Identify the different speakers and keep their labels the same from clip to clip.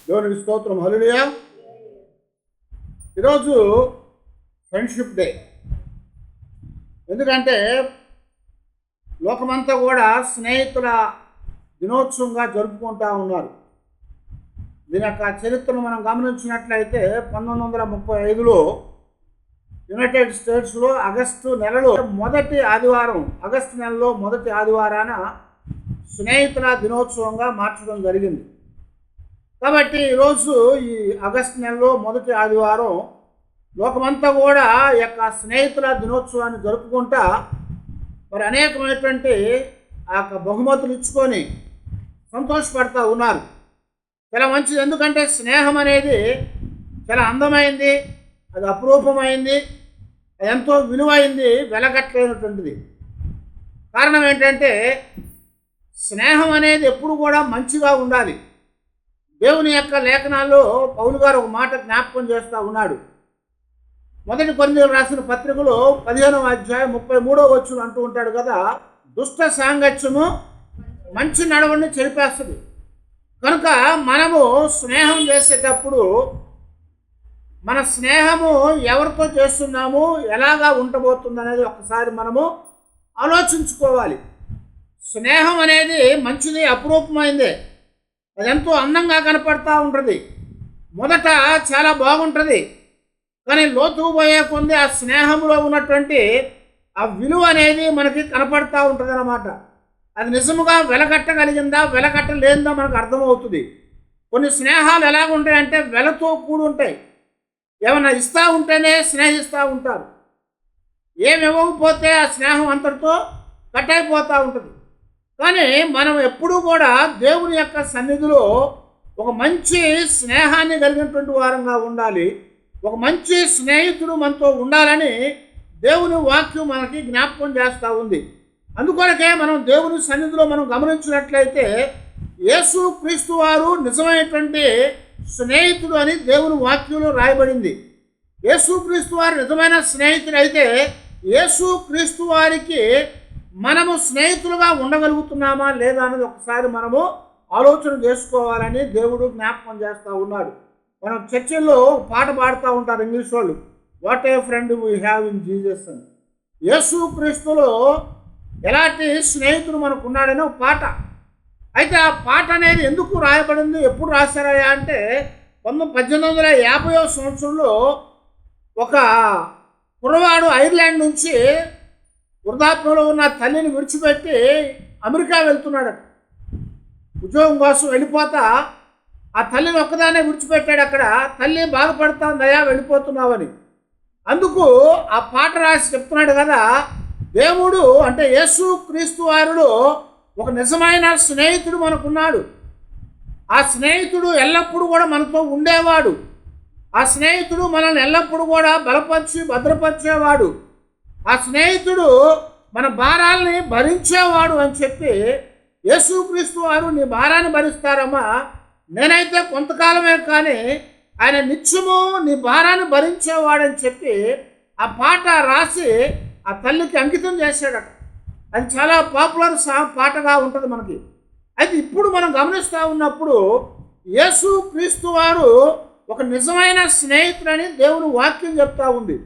Speaker 1: దేవునికి స్తోత్రం. హల్లెలూయా. ఈరోజు ఫ్రెండ్షిప్ డే. ఎందుకంటే లోకమంతా కూడా స్నేహితుల దినోత్సవంగా జరుపుకుంటూ ఉన్నారు. దీని యొక్క చరిత్రను మనం గమనించినట్లయితే 1935లో యునైటెడ్ స్టేట్స్లో ఆగస్టు నెలలో మొదటి ఆదివారాన స్నేహితుల దినోత్సవంగా మార్చడం జరిగింది. కాబట్టి ఈరోజు ఈ ఆగస్టు నెలలో మొదటి ఆదివారం లోకమంతా కూడా ఈ యొక్క స్నేహితుల దినోత్సవాన్ని జరుపుకుంటా మరి అనేకమైనటువంటి ఆ యొక్క బహుమతులు ఇచ్చుకొని సంతోషపడుతూ ఉన్నారు. చాలా మంచిది. ఎందుకంటే స్నేహం అనేది చాలా అందమైంది, అది అపురూపమైంది, అది ఎంతో విలువైంది, వెలగట్లేనటువంటిది. కారణం ఏంటంటే స్నేహం అనేది ఎప్పుడు కూడా మంచిగా ఉండాలి. దేవుని యొక్క లేఖనాల్లో పౌలు గారు ఒక మాట జ్ఞాపకం చేస్తూ ఉన్నాడు. మొదటి కొరింథీయులకు రాసిన పత్రికలో 15వ అధ్యాయం 33వ వచనం అంటూ ఉంటాడు కదా, దుష్ట సాంగత్యము మంచి నడవడిని చెరిపేస్తుంది. కనుక మనము స్నేహం చేసేటప్పుడు మన స్నేహము ఎవరితో చేస్తున్నాము, ఎలాగా ఉండబోతుంది అనేది ఒకసారి మనము ఆలోచించుకోవాలి. స్నేహం అనేది మంచిది, అపురూపమైందే, అది ఎంతో అందంగా కనపడతా ఉంటుంది. మొదట చాలా బాగుంటుంది, కానీ లోతుకు పోయే కొంది ఆ స్నేహంలో ఉన్నటువంటి ఆ విలువ అనేది మనకి కనపడతా ఉంటుంది అన్నమాట. అది నిజముగా వెలకట్టగలిగిందా వెలకట్టలేదా మనకు అర్థమవుతుంది. కొన్ని స్నేహాలు ఎలాగుంటాయంటే వెలతో కూడి ఉంటాయి. ఏమన్నా ఇస్తూ ఉంటేనే స్నేహిస్తూ ఉంటారు, ఏమి ఇవ్వకపోతే ఆ స్నేహం అంతటితో కట్ అయిపోతూ ఉంటుంది. కానీ మనం ఎప్పుడూ కూడా దేవుని యొక్క సన్నిధిలో ఒక మంచి స్నేహాన్ని కలిగినటువంటి వారంగా ఉండాలి. ఒక మంచి స్నేహితుడు మనతో ఉండాలని దేవుని వాక్యం మనకి జ్ఞాపకం చేస్తూ ఉంది. అందుకొరకే మనం దేవుని సన్నిధిలో మనం గమనించినట్లయితే యేసు క్రీస్తు వారు నిజమైనటువంటి స్నేహితుడు అని దేవుని వాక్యంలో రాయబడింది. యేసు క్రీస్తు వారు నిజమైన స్నేహితుడు అయితే యేసు క్రీస్తు వారికి మనము స్నేహితులుగా ఉండగలుగుతున్నామా లేదా అనేది ఒకసారి మనము ఆలోచన చేసుకోవాలని దేవుడు జ్ఞాపకం చేస్తూ ఉన్నాడు. మనం చర్చిల్లో పాట పాడుతూ ఉంటారు ఇంగ్లీష్ వాళ్ళు, what a friend we have in Jesus అని. యేసు క్రీస్తులో ఎలాంటి స్నేహితుడు మనకు ఉన్నాడని ఒక పాట. అయితే ఆ పాట అనేది ఎందుకు రాయబడింది, ఎప్పుడు రాశారయ్యా అంటే 1850వ సంవత్సరంలో ఒక కుర్రవాడు ఐర్లాండ్ నుంచి వృద్ధాప్యంలో ఉన్న తల్లిని విడిచిపెట్టి అమెరికా వెళ్తున్నాడు. ఉద్యోగం కోసం వెళ్ళిపోతా ఆ తల్లిని ఒక్కదానే విడిచిపెట్టాడు. అక్కడ తల్లి బాధపడుతుందయ్యా వెళ్ళిపోతున్నావని. అందుకు ఆ పాట రాసి చెప్తున్నాడు కదా, దేవుడు అంటే యేసు క్రీస్తు వారిలో ఒక నిజమైన స్నేహితుడు మనకున్నాడు. ఆ స్నేహితుడు ఎల్లప్పుడూ కూడా మనతో ఉండేవాడు. ఆ స్నేహితుడు మనల్ని ఎల్లప్పుడూ కూడా బలపరిచి భద్రపరిచేవాడు. ఆ స్నేహితుడు మన భారాల్ని భరించేవాడు అని చెప్పి యేసుక్రీస్తు వారు నీ భారాన్ని భరిస్తారమ్మా, నేనైతే కొంతకాలమే కానీ ఆయన నిత్యము నీ భారాన్ని భరించేవాడని చెప్పి ఆ పాట రాసి ఆ తల్లికి అంకితం చేశాడట. అది చాలా పాపులర్ పాటగా ఉంటుంది మనకి. అయితే ఇప్పుడు మనం గమనిస్తూ ఉన్నప్పుడు యేసుక్రీస్తు వారు ఒక నిజమైన స్నేహితుడని దేవుని వాక్యం చెప్తా ఉంది.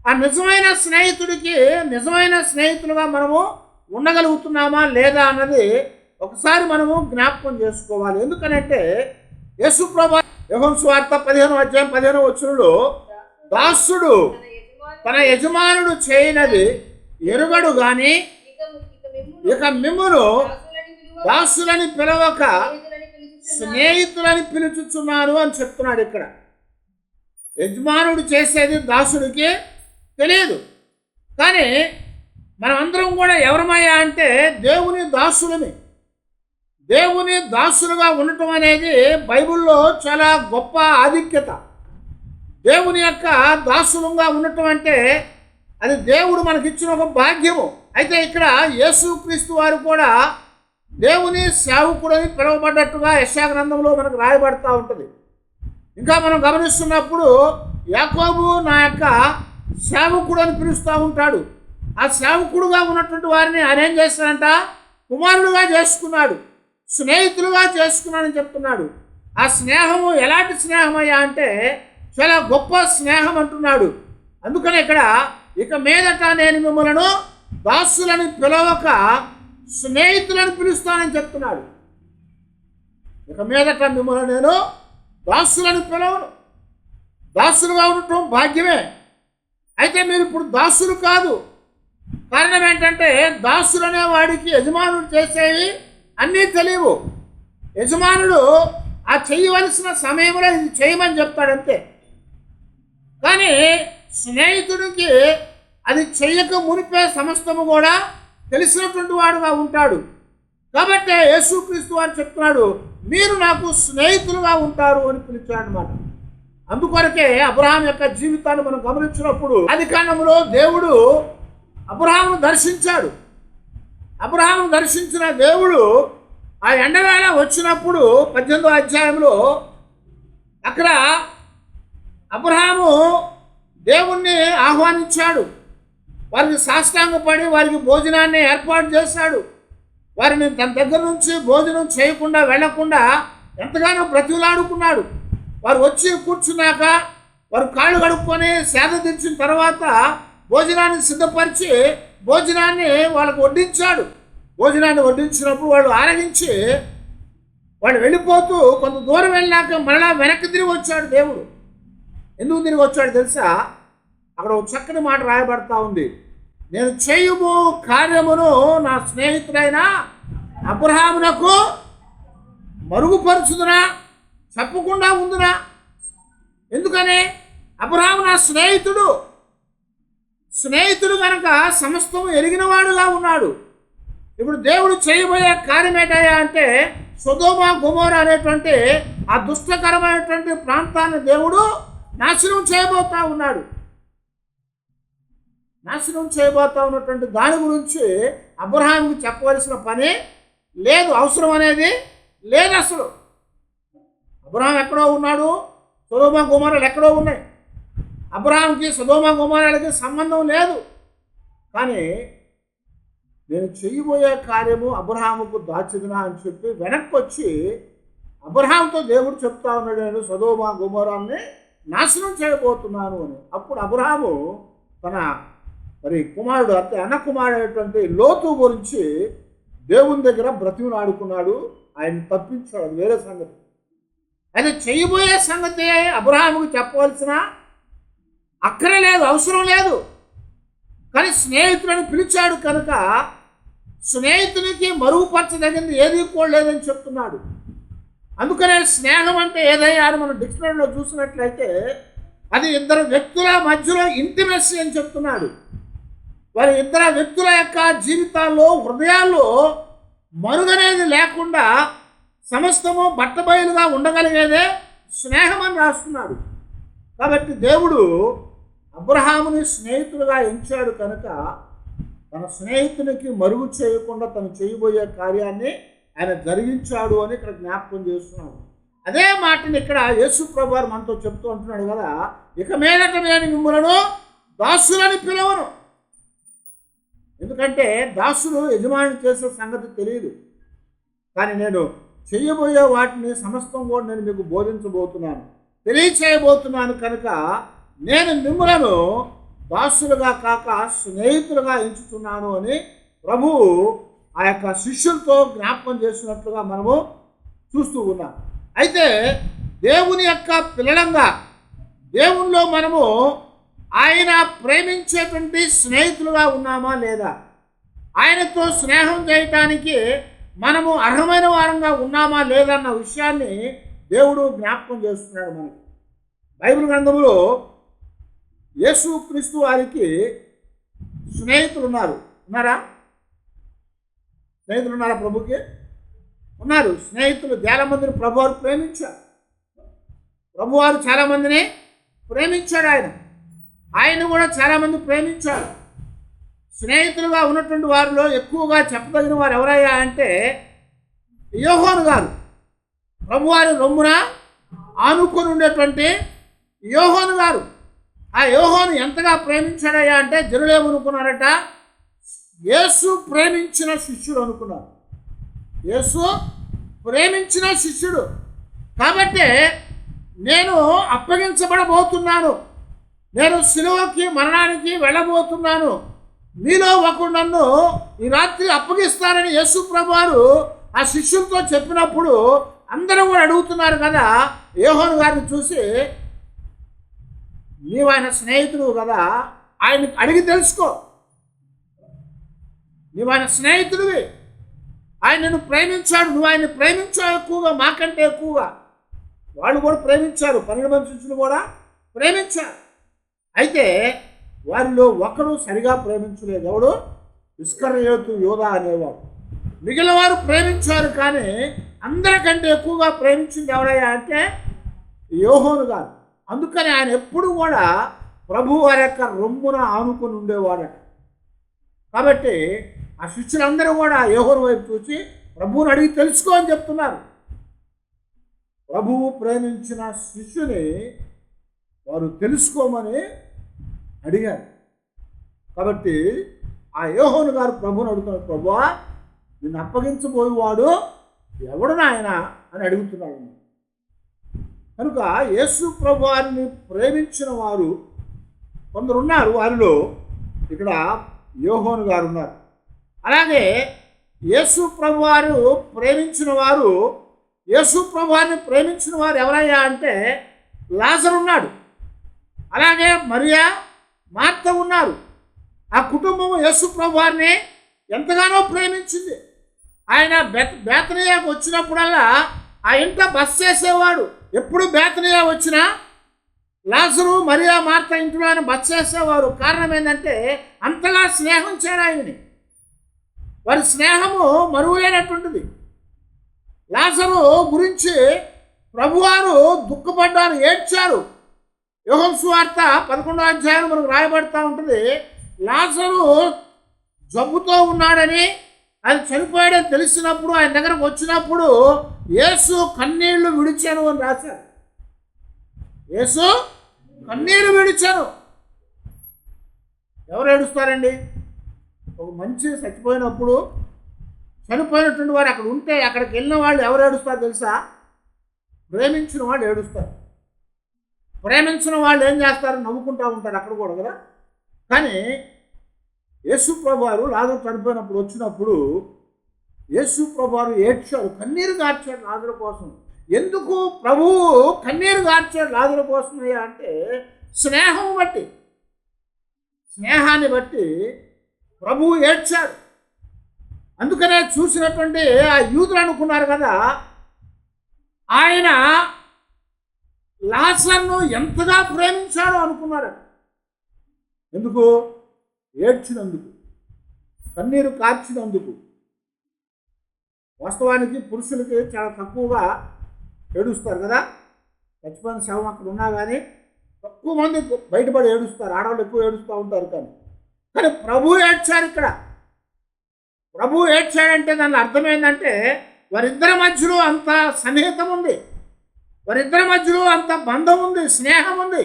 Speaker 1: ఆ నిజమైన స్నేహితుడికి నిజమైన స్నేహితులుగా మనము ఉండగలుగుతున్నామా లేదా అన్నది ఒకసారి మనము జ్ఞాపకం చేసుకోవాలి. ఎందుకనంటే యేసు ప్రభువు యోహాను సువార్త 15వ అధ్యాయం 15వ వచనంలో దాసుడు తన యజమానుడు చేయనది ఎరుగడు గాని ఇక మిమ్మును దాసులని పిలవక స్నేహితులని పిలుచుచున్నాను అని చెప్తున్నాడు. ఇక్కడ యజమానుడు చేసేది దాసుడికి తెలియదు. కానీ మనమందరం కూడా ఎవరమయ్యా అంటే దేవుని దాసులని. దేవుని దాసులుగా ఉండటం అనేది బైబిల్లో చాలా గొప్ప ఆధిక్యత. దేవుని యొక్క దాసులుగా ఉండటం అంటే అది దేవుడు మనకిచ్చిన ఒక భాగ్యము. అయితే ఇక్కడ యేసుక్రీస్తు వారు కూడా దేవుని సేవకుడని పిలువబడ్డట్టుగా యెషయా గ్రంథంలో మనకు రాయబడతా ఉంటుంది. ఇంకా మనం గమనిస్తున్నప్పుడు యాకోబు నా యొక్క సేవకుడు అని పిలుస్తూ ఉంటాడు. ఆ సేవకుడుగా ఉన్నటువంటి వారిని ఆయన ఏం చేస్తాడంట, కుమారుడుగా చేసుకున్నాడు, స్నేహితులుగా చేసుకున్నాడని చెప్తున్నాడు. ఆ స్నేహము ఎలాంటి స్నేహమయ్యా అంటే చాలా గొప్ప స్నేహం అంటున్నాడు. అందుకని ఇక్కడ ఇక మీదట నేను మిమ్మలను దాసులని పిలవక స్నేహితులను పిలుస్తానని చెప్తున్నాడు. ఇక మీదట మిమ్మల్ని నేను దాసులను పిలవను. దాసులుగా ఉండటం భాగ్యమే. అయితే మీరు ఇప్పుడు దాసులు కాదు. కారణం ఏంటంటే దాసులు అనేవాడికి యజమానుడు చేసేవి అన్నీ తెలియవు. యజమానుడు ఆ చేయవలసిన సమయంలో ఇది చేయమని చెప్తాడంతే. కానీ స్నేహితుడికి అది చెయ్యక మునిపే సమస్తము కూడా తెలిసినటువంటి వాడుగా ఉంటాడు. కాబట్టి యేసుక్రీస్తు వారు చెప్తున్నాడు, మీరు నాకు స్నేహితులుగా ఉంటారు అని పిలిచాడు అన్నమాట. అందుకొరకే అబ్రహాం యొక్క జీవితాన్ని మనం గమనించినప్పుడు ఆదికాండంలో దేవుడు అబ్రహామును దర్శించాడు. అబ్రహామును దర్శించిన దేవుడు ఆ ఎండవేళ వచ్చినప్పుడు 18వ అధ్యాయంలో అక్కడ అబ్రహాము దేవుణ్ణి ఆహ్వానించాడు. వారికి సాష్టాంగపడి వారికి భోజనాన్ని ఏర్పాటు చేశాడు. వారిని తన దగ్గర నుంచి భోజనం చేయకుండా వెళ్లకుండా ఎంతగానో బ్రతిలాడుకున్నాడు. వారు వచ్చి కూర్చున్నాక వారు కాళ్ళు కడుక్కొని సేద తీర్చిన తర్వాత భోజనాన్ని సిద్ధపరిచి భోజనాన్ని వాళ్ళకు వడ్డించాడు. భోజనాన్ని వడ్డించినప్పుడు వాళ్ళు ఆరగించి వాళ్ళు వెళ్ళిపోతూ కొంత దూరం వెళ్ళాక మరలా వెనక్కి తిరిగి వచ్చాడు దేవుడు. ఎందుకు తిరిగి వచ్చాడు తెలుసా? అక్కడ ఒక చక్కని మాట రాయబడతా ఉంది, నేను చేయబో కార్యమును నా స్నేహితుడైన అబ్రహామునకు మరుగుపరుచుదునా, చెప్పకుండా ఉందునా. ఎందుకని? అబ్రహాము నా స్నేహితుడు. స్నేహితుడు కనుక సమస్తము ఎరిగినవాడుగా ఉన్నాడు. ఇప్పుడు దేవుడు చేయబోయే కార్యం ఏంటయ్యా అంటే సొదొమ గొమొర్రా అనేటువంటి ఆ దుష్టకరమైనటువంటి ప్రాంతాన్ని దేవుడు నాశనం చేయబోతా ఉన్నాడు. నాశనం చేయబోతా ఉన్నటువంటి దాని గురించి అబ్రహాముకి చెప్పవలసిన పని లేదు, అవసరం అనేది లేదు అసలు. అబ్రహాం ఎక్కడో ఉన్నాడు, సొదొమ గొమొర్రాలు ఎక్కడో ఉన్నాయి. అబ్రహాంకి సొదొమ గొమొర్రాలకి సంబంధం లేదు. కానీ నేను చేయబోయే కార్యము అబ్రహాముకు దాచిదునా అని చెప్పి వెనక్కి వచ్చి అబ్రహాంతో దేవుడు చెప్తా ఉన్నాడు, నేను సొదొమ గొమొర్రాని నాశనం చేయబోతున్నాను అని. అప్పుడు అబ్రహాము తన కుమారుడు అంటే అన్న కుమారుడైనటువంటి లోతు గురించి దేవుని దగ్గర బ్రతిమలాడుకున్నాడు. ఆయన తప్పించాడు, అది వేరే సంగతి. అయితే చేయబోయే సంగతి అబ్రహాముకు చెప్పవలసిన అక్కర లేదు, అవసరం లేదు. కానీ స్నేహితులను పిలిచాడు కనుక స్నేహితునికి మరుగుపరచదగింది ఏది కూడా లేదని చెప్తున్నాడు. అందుకనే స్నేహం అంటే ఏదైనా అని మనం డిక్షనరీలో చూసినట్లయితే అది ఇద్దరు వ్యక్తుల మధ్యలో ఇంటిమెసీ అని చెప్తున్నాడు. వారి ఇద్దరు వ్యక్తుల యొక్క జీవితాల్లో హృదయాల్లో మరుగనేది లేకుండా సమస్తము బట్టబయలుగా ఉండగలిగేదే స్నేహం అని రాస్తున్నాడు. కాబట్టి దేవుడు అబ్రహాముని స్నేహితులుగా ఎంచాడు కనుక తన స్నేహితునికి మరుగు చేయకుండా తను చేయబోయే కార్యాన్ని ఆయన జరిగించాడు అని ఇక్కడ జ్ఞాపకం చేస్తున్నాడు. అదే మాటని ఇక్కడ యేసు ప్రభువారు మనతో చెప్తూ ఉంటున్నాడు కదా, ఇక మీదట నేను మిమ్మలను దాసులని పిలవను. ఎందుకంటే దాసులు యజమాని చేసే సంగతి తెలియదు. కానీ నేను చేయబోయే వాటిని సమస్తం కూడా నేను మీకు బోధించబోతున్నాను, తెలియచేయబోతున్నాను. కనుక నేను మిమ్మలను దాసులుగా కాక స్నేహితులుగా ఎంచుతున్నాను అని ప్రభువు ఆ యొక్క శిష్యులతో జ్ఞాపకం చేసినట్లుగా మనము చూస్తూ ఉన్నాం. అయితే దేవుని యొక్క పిల్లలంగా దేవునిలో మనము ఆయన ప్రేమించేటువంటి స్నేహితులుగా ఉన్నామా లేదా, ఆయనతో స్నేహం చేయటానికి మనము అర్హమైన వారంగా ఉన్నామా లేదన్న విషయాన్ని దేవుడు జ్ఞాపకం చేస్తున్నాడు మనకి. బైబిల్ గ్రంథంలో యేసుక్రీస్తు వారికి స్నేహితులు ఉన్నారా? స్నేహితులు ఉన్నారా? ప్రభుకి ఉన్నారు స్నేహితులు. చాలామందిని ప్రభువారు ప్రేమించారు. ప్రభువారు చాలామందిని ప్రేమించాడు. ఆయన కూడా చాలామంది ప్రేమించారు. స్నేహితులుగా ఉన్నటువంటి వారిలో ఎక్కువగా చెప్పదగిన వారు ఎవరయ్యా అంటే యోహాను గారు. ప్రభువారి రొమ్మున ఆనుకొని ఉండేటువంటి యోహాను గారు. ఆ యోహాను ఎంతగా ప్రేమించాడయ్యా అంటే జనులేమనుకున్నారట, యేసు ప్రేమించిన శిష్యుడు అనుకున్నారు. యేసు ప్రేమించిన శిష్యుడు. కాబట్టి నేను అప్పగించబడబోతున్నాను, నేను సిలువకి మరణానికి వెళ్ళబోతున్నాను, మీలో ఒకడు నన్ను ఈ రాత్రి అప్పగిస్తానని యేసు ప్రభువారు ఆ శిష్యులతో చెప్పినప్పుడు అందరూ కూడా అడుగుతున్నారు కదా, యోహాను గారిని చూసి, నీవు ఆయన స్నేహితుడు కదా, ఆయన అడిగి తెలుసుకో, నువ్వు ఆయన స్నేహితుడివి, ఆయన నిన్ను ప్రేమించాడు, నువ్వు ఆయన ప్రేమించావు ఎక్కువగా, మాకంటే ఎక్కువగా. వాళ్ళు కూడా ప్రేమించారు, 12 మంది శిష్యులు కూడా ప్రేమించారు. అయితే వారిలో ఒకడు సరిగా ప్రేమించలేదు. ఎవడు? ఇస్కరియోతు యోధా అనేవాడు. మిగిలిన వారు ప్రేమించారు, కానీ అందరికంటే ఎక్కువగా ప్రేమించింది ఎవరయ్యా అంటే యోహాను గారు. అందుకని ఆయన ఎప్పుడు కూడా ప్రభు వారి యొక్క రొమ్మున ఆనుకొని ఉండేవాడట. కాబట్టి ఆ శిష్యులందరూ కూడా యోహాను వైపు చూసి ప్రభువుని అడిగి తెలుసుకో అని చెప్తున్నారు. ప్రభువు ప్రేమించిన శిష్యుని వారు తెలుసుకోమని అడిగారు. కాబట్టి ఆ యోహాను గారు ప్రభువుని అడుగుతున్నారు, ప్రభువా నిన్ను అప్పగించబోయేవాడు ఎవడు నాయన అని అడుగుతున్నాడు. కనుక యేసు ప్రభువారిని ప్రేమించిన వారు కొందరున్నారు, వారిలో ఇక్కడ యోహాను గారు ఉన్నారు. అలాగే యేసు ప్రభువారు ప్రేమించిన వారు, యేసు ప్రభువారిని ప్రేమించిన వారు ఎవరయ్యా అంటే లాజరు ఉన్నాడు, అలాగే మరియా మార్త ఉన్నారు. ఆ కుటుంబం యేసు ప్రభువారిని ఎంతగానో ప్రేమించింది. ఆయన బేతనియాకు వచ్చినప్పుడల్లా ఆ ఇంట్లో బస చేసేవాడు. ఎప్పుడు బేతనియా వచ్చినా లాజరు మరియా మార్త ఇంట్లో ఆయన బస చేసేవారు. కారణం ఏంటంటే అంతగా స్నేహం చేరు ఆయనని. వారి స్నేహము మరువలేనటువంటిది. లాజరు గురించి ప్రభువారు దుఃఖపడ్డారు, ఏడ్చారు. యోహాను సువార్త 11వ అధ్యాయం మనకు రాయబడతా ఉంటుంది. లాజరు జబ్బుతో ఉన్నాడని, ఆయన చనిపోయాడని తెలిసినప్పుడు ఆయన దగ్గరకు వచ్చినప్పుడు యేసు కన్నీళ్లు విడిచాను అని రాశారు. యేసు కన్నీళ్లు విడిచాను. ఎవరు ఏడుస్తారండి? ఒక మంచి చచ్చిపోయినప్పుడు, చనిపోయినటువంటి వారు అక్కడ ఉంటే అక్కడికి వెళ్ళిన వాళ్ళు ఎవరు ఏడుస్తారు తెలుసా? ప్రేమించిన వాళ్ళు ఏడుస్తారు. ప్రేమించిన వాళ్ళు ఏం చేస్తారు? నవ్వుకుంటూ ఉంటారు అక్కడ కూడా కదా. కానీ యేసు ప్రభువారు లాజరు చనిపోయినప్పుడు వచ్చినప్పుడు యేసు ప్రభువారు ఏడ్చారు, కన్నీరు గార్చాడు లాజరు కోసం. ఎందుకు ప్రభువు కన్నీరు గార్చాడు లాజరు కోసమయ్యా అంటే స్నేహం బట్టి, స్నేహాన్ని బట్టి ప్రభువు ఏడ్చాడు. అందుకనే చూసినటువంటి ఆ యూదులు అనుకున్నారు కదా, ఆయన లాజరును ఎంతగా ప్రేమించాడో అనుకున్నారు. ఎందుకు? ఏడ్చినందుకు, కన్నీరు కార్చినందుకు. వాస్తవానికి పురుషులకి చాలా తక్కువగా ఏడుస్తారు కదా. చచ్చిపోయిన శవం అక్కడ ఉన్నా కానీ తక్కువ మంది బయటపడి ఏడుస్తారు, ఆడవాళ్ళు ఎక్కువ ఏడుస్తూ ఉంటారు. కానీ ప్రభు ఏడ్చారు ఇక్కడ. ప్రభు ఏడ్చాడంటే దాని అర్థం ఏంటంటే వారిద్దరి మధ్యలో అంత సన్నిహితం ఉంది, వారిద్దరి మధ్యలో అంత బంధం ఉంది, స్నేహం ఉంది.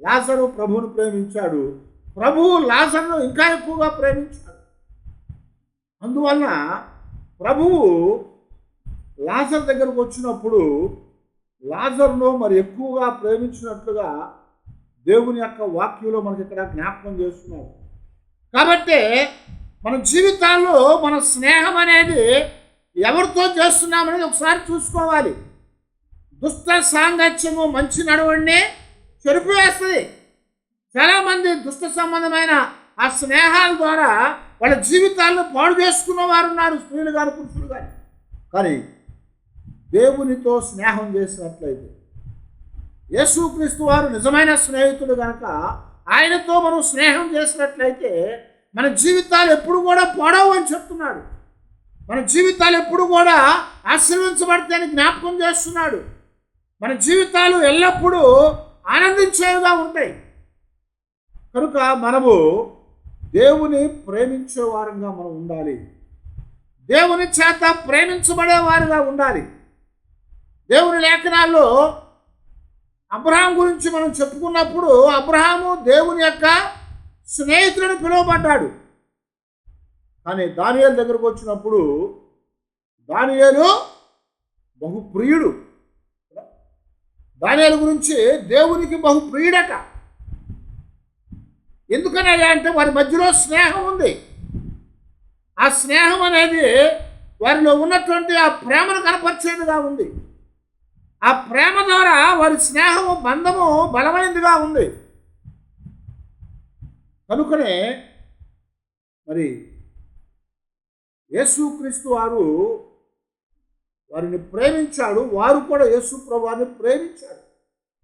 Speaker 1: లాజరు ప్రభువును ప్రేమించాడు, ప్రభువు లాజరును ఇంకా ఎక్కువగా ప్రేమించాడు. అందువలన ప్రభువు లాజరు దగ్గరకు వచ్చినప్పుడు లాజరును మరి ఎక్కువగా ప్రేమించినట్లుగా దేవుని యొక్క వాక్యంలో మనకి ఇక్కడ జ్ఞాపకం చేస్తున్నారు. కాబట్టి మన జీవితాల్లో మన స్నేహం అనేది ఎవరితో చేస్తున్నామనేది ఒకసారి చూసుకోవాలి. దుష్ట సాంగత్యము మంచి నడవడిని చెరిపివేస్తుంది. చాలామంది దుష్ట సంబంధమైన ఆ స్నేహాల ద్వారా వాళ్ళ జీవితాలను పాడు చేసుకున్న వారు ఉన్నారు, స్త్రీలు కానీ పురుషులు కానీ. కానీ దేవునితో స్నేహం చేసినట్లయితే, యేసుక్రీస్తు వారు నిజమైన స్నేహితుడు కనుక ఆయనతో మనం స్నేహం చేసినట్లయితే మన జీవితాలు ఎప్పుడు కూడా పాడవు అని చెప్తున్నాడు. మన జీవితాలు ఎప్పుడు కూడా ఆశీర్వించబడతాయని జ్ఞాపకం చేస్తున్నాడు. మన జీవితాలు ఎల్లప్పుడూ ఆనందించేవిగా ఉంటాయి. కనుక మనము దేవుని ప్రేమించే వారంగా మనం ఉండాలి, దేవుని చేత ప్రేమించబడేవారుగా ఉండాలి. దేవుని లేఖనాల్లో అబ్రహాం గురించి మనం చెప్పుకున్నప్పుడు అబ్రహాము దేవుని యొక్క స్నేహితులను పిలువబడ్డాడు. కానీ దానియేలు దగ్గరకు వచ్చినప్పుడు దానియేలు బహుప్రియుడు. దానియేలు గురించి దేవునికి బహుప్రియుడట. ఎందుకనయ్యా అంటే వారి మధ్యలో స్నేహం ఉంది. ఆ స్నేహం అనేది వారిలో ఉన్నటువంటి ఆ ప్రేమను కనపరిచేదిగా ఉంది. ఆ ప్రేమ ద్వారా వారి స్నేహము బంధము బలమైనదిగా ఉంది. కనుకనే మరి యేసుక్రీస్తు వారు వారిని ప్రేమించాడు, వారు కూడా యేసు ప్రభువుని ప్రేమించాడు.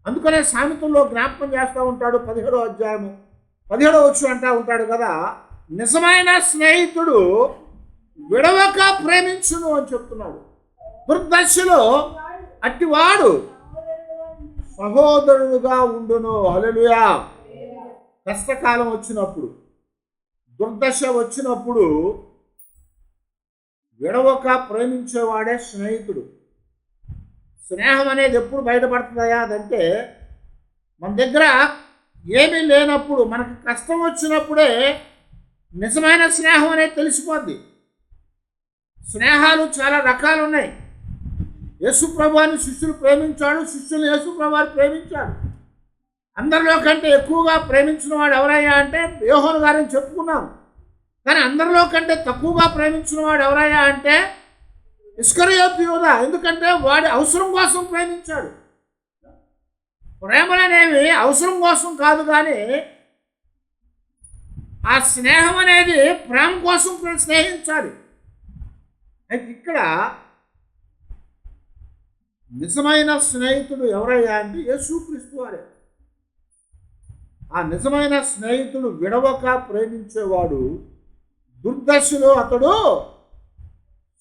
Speaker 1: అందుకనే సామెతల్లో జ్ఞాపకం చేస్తూ ఉంటాడు, 17వ అధ్యాయము 17వ వచనం అంటూ ఉంటాడు కదా, నిజమైన స్నేహితుడు విడవక ప్రేమించును అని చెప్తున్నాడు. దుర్దశలో అట్టివాడు సహోదరుడుగా ఉండును. హల్లెలూయా. కష్టకాలం వచ్చినప్పుడు, దుర్దశ వచ్చినప్పుడు విడవక ప్రేమించేవాడే స్నేహితుడు. స్నేహం అనేది ఎప్పుడు బయటపడుతుందయా అదంటే మన దగ్గర ఏమీ లేనప్పుడు, మనకు కష్టం వచ్చినప్పుడే నిజమైన స్నేహం అనేది తెలిసిపోద్ది. స్నేహాలు చాలా రకాలు ఉన్నాయి. యేసు ప్రభువుని శిష్యులు ప్రేమించాడు, శిష్యులు యేసు ప్రభువుని ప్రేమించాడు. అందరిలో కంటే ఎక్కువగా ప్రేమించిన వాడు ఎవరయ్యా అంటే యోహాను గారిని చెప్పుకున్నాం. కానీ అందరిలో కంటే తక్కువగా ప్రేమించిన వాడు ఎవరయ్యా అంటే ఇస్కరియోతు యూదా. ఎందుకంటే వాడి అవసరం కోసం ప్రేమించాడు. ప్రేమలు అనేవి అవసరం కోసం కాదు, కానీ ఆ స్నేహం అనేది ప్రేమ కోసం స్నేహించాలి. అయితే ఇక్కడ నిజమైన స్నేహితుడు ఎవరయ్యా అంటే యేసుక్రీస్తు వారే. ఆ నిజమైన స్నేహితుడు విడవక ప్రేమించేవాడు, దుర్దశలో అతడు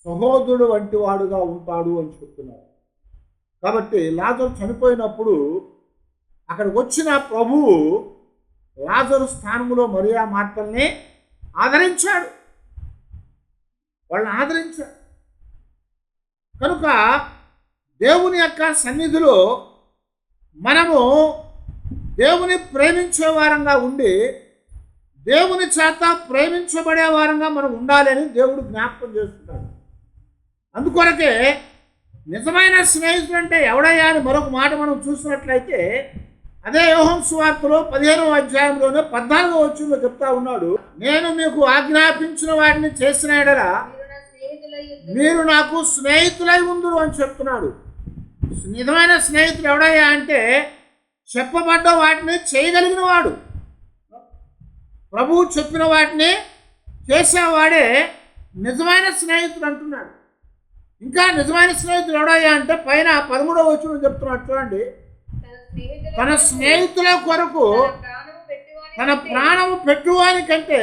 Speaker 1: సహోదరుడు వంటి వాడుగా ఉంటాడు అని చెప్తున్నారు. కాబట్టి లాజరు చనిపోయినప్పుడు అక్కడికి వచ్చిన ప్రభువు లాజరు స్థానంలో మరియా మార్తల్ని ఆదరించాడు, వాళ్ళని ఆదరించాడు. కనుక దేవుని యొక్క సన్నిధిలో మనము దేవుని ప్రేమించే వారంగా ఉండి దేవుని చేత ప్రేమించబడే వారంగా మనం ఉండాలని దేవుడు జ్ఞాపకం చేస్తున్నాడు. అందుకొరకే నిజమైన స్నేహితుడు అంటే ఎవడయ్యా అని మరొక మాట మనం చూసినట్లయితే అదే యోహాను సువార్తలో 15వ అధ్యాయంలోనే 14వ వచనంలో చెప్తా ఉన్నాడు, నేను మీకు ఆజ్ఞాపించిన వాటిని చేసిన ఎడల మీరు నాకు స్నేహితులై ఉందురు అని చెప్తున్నాడు. నిజమైన స్నేహితుడు ఎవడయ్యా అంటే చెప్పబడ్డ వాటిని చేయగలిగిన వాడు, ప్రభువు చెప్పిన వాటిని చేసేవాడే నిజమైన స్నేహితుడు అంటున్నాడు. ఇంకా నిజమైన స్నేహితుడు ఎవడయ్యా అంటే పైన 13వ వచనం చెప్తున్నాడు చూడండి, తన స్నేహితుల కొరకు తన ప్రాణము పెట్టువానికంటే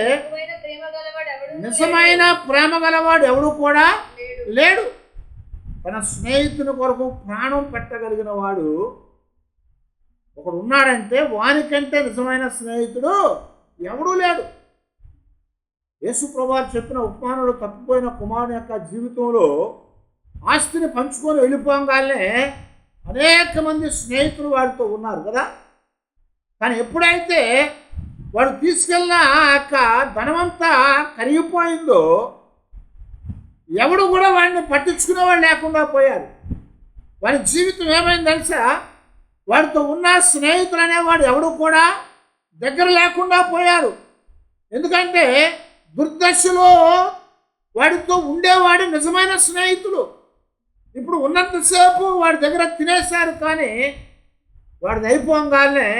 Speaker 1: నిజమైన ప్రేమ గలవాడు ఎవడు కూడా లేడు. తన స్నేహితుని కొరకు ప్రాణం పెట్టగలిగిన వాడు ఒకడు ఉన్నాడంటే వానికంటే నిజమైన స్నేహితుడు ఎవడూ లేడు. యేసు ప్రభువు చెప్పిన ఉపమానంలో తప్పిపోయిన కుమారుని యొక్క జీవితంలో ఆస్తిని పంచుకొని వెళ్ళిపోగానే అనేక మంది స్నేహితులు వాడితో ఉన్నారు కదా. కానీ ఎప్పుడైతే వాడు తీసుకెళ్ళిన ఆ యొక్క ధనమంతా కరిగిపోయిందో ఎవడు కూడా వాడిని పట్టించుకునేవాడు లేకుండా పోయారు. వాడి జీవితం ఏమైంది తెలుసా, వాడితో ఉన్న స్నేహితులు అనేవాడు ఎవడు కూడా దగ్గర లేకుండా పోయారు. ఎందుకంటే దుర్దశలో వాడితో ఉండేవాడు నిజమైన స్నేహితులు. ఇప్పుడు ఉన్నంతసేపు వాడి దగ్గర తినేశారు, కానీ వాడిది అయిపోగానే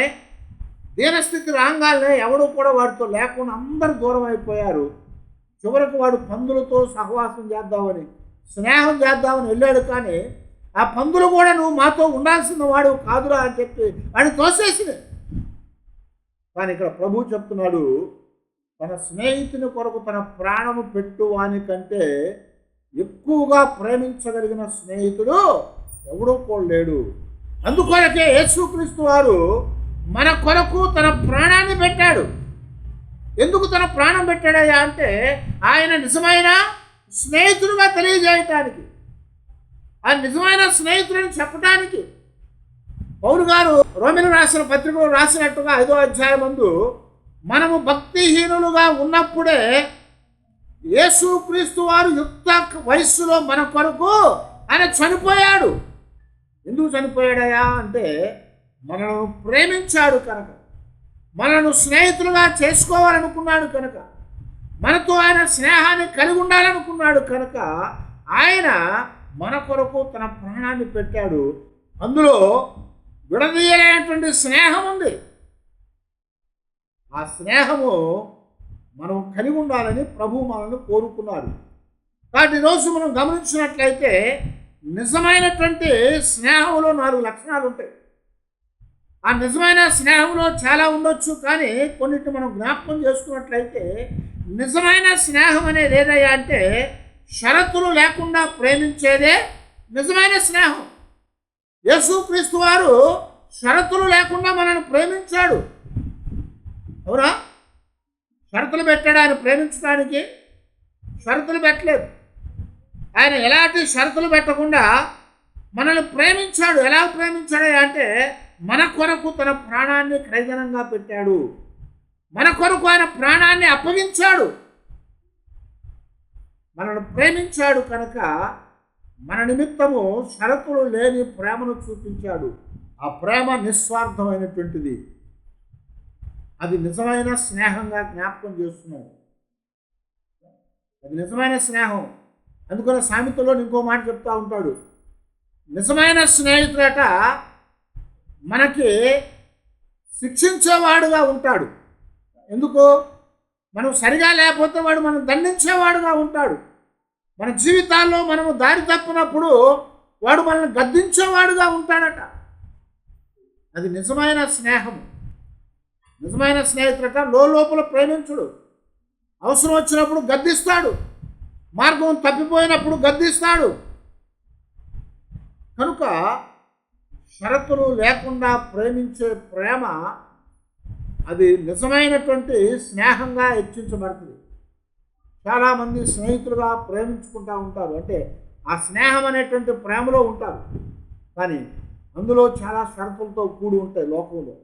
Speaker 1: దీనస్థితి రాగానే ఎవడు కూడా వాడితో లేకుండా అందరూ దూరం అయిపోయారు. చివరకు వాడు పందులతో సహవాసం చేద్దామని స్నేహం చేద్దామని వెళ్ళాడు, కానీ ఆ పందులు కూడా నువ్వు మాతో ఉండాల్సిన వాడు కాదురా అని చెప్పి వాడిని తోసేసింది. కానీ ఇక్కడ ప్రభువు చెప్తున్నాడు, తన స్నేహితుని కొరకు తన ప్రాణము పెట్టువానికంటే ఎక్కువగా ప్రేమించగలిగిన స్నేహితుడు ఎవడూ కూడా లేడు. అందుకొరకే యేసుక్రీస్తు వారు మన కొరకు తన ప్రాణాన్ని పెట్టాడు. ఎందుకు తన ప్రాణం పెట్టాడయ్యా అంటే ఆయన నిజమైన స్నేహితుడుగా తెలియజేయటానికి, ఆ నిజమైన స్నేహితుడిని చెప్పడానికి. పౌలు గారు రోమిలకు రాసిన పత్రికలో రాసినట్టుగా 5వ అధ్యాయం ముందు మనము భక్తిహీనులుగా ఉన్నప్పుడే యేసుక్రీస్తు వారు యుక్త వయస్సులో మన కొరకు ఆయన చనిపోయాడు. ఎందుకు చనిపోయాడయా అంటే మనల్ని ప్రేమించాడు కనుక, మనను స్నేహితులుగా చేసుకోవాలనుకున్నాడు కనుక, మనతో ఆయన స్నేహాన్ని కలిగి ఉండాలనుకున్నాడు కనుక ఆయన మన కొరకు తన ప్రాణాన్ని పెట్టాడు. అందులో విడదీయలేనటువంటి స్నేహం ఉంది. ఆ స్నేహము మనం కలిగి ఉండాలని ప్రభువు మనల్ని కోరుకున్నాడు. కాబట్టి ఈరోజు మనం గమనించినట్లయితే నిజమైనటువంటి స్నేహంలో 4 లక్షణాలు ఉంటాయి. ఆ నిజమైన స్నేహంలో చాలా ఉండొచ్చు, కానీ కొన్నిటిని మనం జ్ఞాపకం చేసుకున్నట్లయితే నిజమైన స్నేహం అనేది ఏదయ్యా అంటే షరతులు లేకుండా ప్రేమించేదే నిజమైన స్నేహం. యేసుక్రీస్తు వారు షరతులు లేకుండా మనల్ని ప్రేమించాడు. అవునా? షరతులు పెట్టాడు ఆయన ప్రేమించడానికి? షరతులు పెట్టలేదు. ఆయన ఎలాంటి షరతులు పెట్టకుండా మనల్ని ప్రేమించాడు. ఎలా ప్రేమించాడు అంటే మన కొరకు తన ప్రాణాన్ని క్రయధనంగా పెట్టాడు. మన కొరకు ఆయన ప్రాణాన్ని అప్పగించాడు. మనల్ని ప్రేమించాడు కనుక మన నిమిత్తము షరతులు లేని ప్రేమను చూపించాడు. ఆ ప్రేమ నిస్వార్థమైనటువంటిది. అది నిజమైన స్నేహంగా జ్ఞాపకం చేస్తున్నాడు. అది నిజమైన స్నేహం. అందుకని సామెతలో ఇంకో మాట చెప్తా ఉంటాడు, నిజమైన స్నేహితుడట మనకి శిక్షించేవాడుగా ఉంటాడు. ఎందుకు? మనం సరిగా లేకపోతే వాడు మనం దండించేవాడుగా ఉంటాడు. మన జీవితాల్లో మనము దారి తప్పినప్పుడు వాడు మనల్ని గద్దించేవాడుగా ఉంటాడట. అది నిజమైన స్నేహం. నిజమైన స్నేహితుడట లోపల ప్రేమించుడు. అవసరం వచ్చినప్పుడు గద్దిస్తాడు, మార్గం తప్పిపోయినప్పుడు గద్దిస్తాడు. కనుక షరతులు లేకుండా ప్రేమించే ప్రేమ అది నిజమైనటువంటి స్నేహంగా హెచ్చించబడుతుంది. చాలామంది స్నేహితులుగా ప్రేమించుకుంటూ ఉంటారు, అంటే ఆ స్నేహం అనేటువంటి ప్రేమలో ఉంటారు, కానీ అందులో చాలా షరతులతో కూడి ఉంటాయి లోకంలో.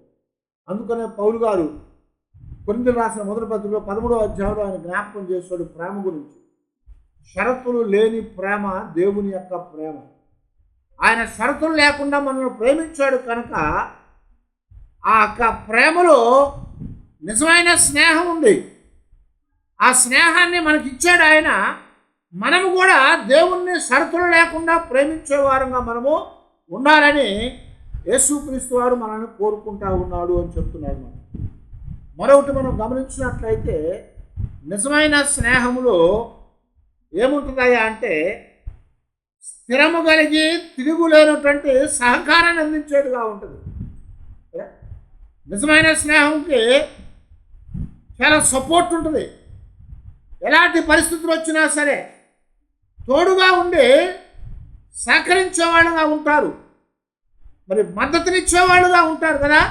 Speaker 1: అందుకనే పౌలు గారు కొరింథీయులకు రాసిన మొదటి పత్రికలో 13వ అధ్యాయంలో ఆయన జ్ఞాపకం చేస్తాడు ప్రేమ గురించి. షరతులు లేని ప్రేమ దేవుని యొక్క ప్రేమ. ఆయన షరతులు లేకుండా మనల్ని ప్రేమించాడు కనుక ఆ యొక్క ప్రేమలో నిజమైన స్నేహం ఉంది. ఆ స్నేహాన్ని మనకి ఇచ్చాడు ఆయన. మనము కూడా దేవుణ్ణి షరతులు లేకుండా ప్రేమించేవారంగా మనము ఉండాలని యేసుక్రీస్తు వారు మనల్ని కోరుకుంటా ఉన్నాడు అని చెప్తున్నాడు. మనం మరొకటి మనం గమనించినట్లయితే నిజమైన స్నేహములో ఏముంటుందయ్యా అంటే స్థిరము కలిగి తిరుగులేనటువంటి సహకారాన్ని అందించేట్టుగా ఉంటుంది. నిజమైన స్నేహంకి చాలా సపోర్ట్ ఉంటుంది. ఎలాంటి పరిస్థితులు వచ్చినా సరే తోడుగా ఉండి సహకరించేవాళ్ళుగా ఉంటారు, మరి మద్దతునిచ్చేవాళ్ళుగా ఉంటారు కదా.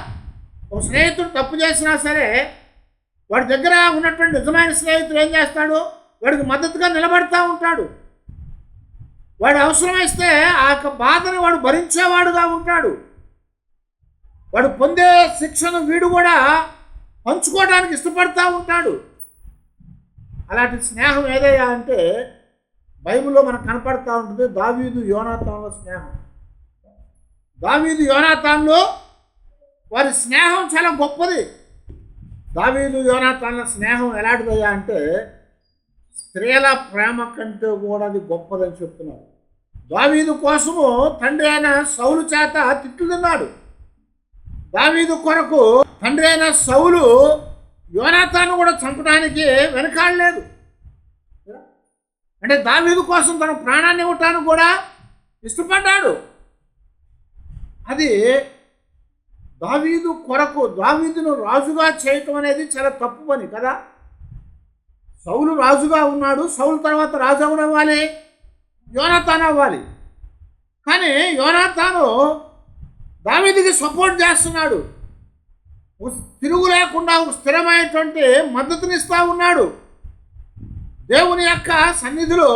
Speaker 1: ఒక స్నేహితుడు తప్పు చేసినా సరే వాడి దగ్గర ఉన్నటువంటి నిజమైన స్నేహితుడు ఏం చేస్తాడు? వాడికి మద్దతుగా నిలబడతా ఉంటాడు. వాడు అవసరమైతే ఆ యొక్క బాధను వాడు భరించేవాడుగా ఉంటాడు. వాడు పొందే శిక్షను వీడు కూడా పంచుకోవడానికి ఇష్టపడతా ఉంటాడు. అలాంటి స్నేహం ఏదయ్యా అంటే బైబిల్లో మనకు కనపడతా ఉంటుంది దావీదు యోనాతానుల స్నేహం. దావీదు యోనాతానులో వారి స్నేహం చాలా గొప్పది. దావీదు యోనాతానుల స్నేహం ఎలాంటిదయ్యా అంటే స్త్రీల ప్రేమ కంటే కూడా అది గొప్పదని చెప్తున్నారు. దావీదు కోసము తండ్రి అయిన సౌలు చేత తిట్లు తిన్నాడు. దావీదు కొరకు తండ్రి అయిన సౌలు యోనాతాను కూడా చంపడానికి వెనకాడలేదు. అంటే దావీదు కోసం తన ప్రాణాన్ని ఇవ్వటానికి కూడా ఇష్టపడ్డాడు. అది దావీదు కొరకు దావీదును రాజుగా చేయటం అనేది చాలా తప్పు పని కదా. సౌలు రాజుగా ఉన్నాడు, సౌలు తర్వాత రాజు అవ్వాలి, యోనాతాను అవ్వాలి. కానీ యోనాతాను దావీదుకి సపోర్ట్ చేస్తున్నాడు. తిరుగు లేకుండా ఒక స్థిరమైనటువంటి మద్దతునిస్తూ ఉన్నాడు. దేవుని యొక్క సన్నిధిలో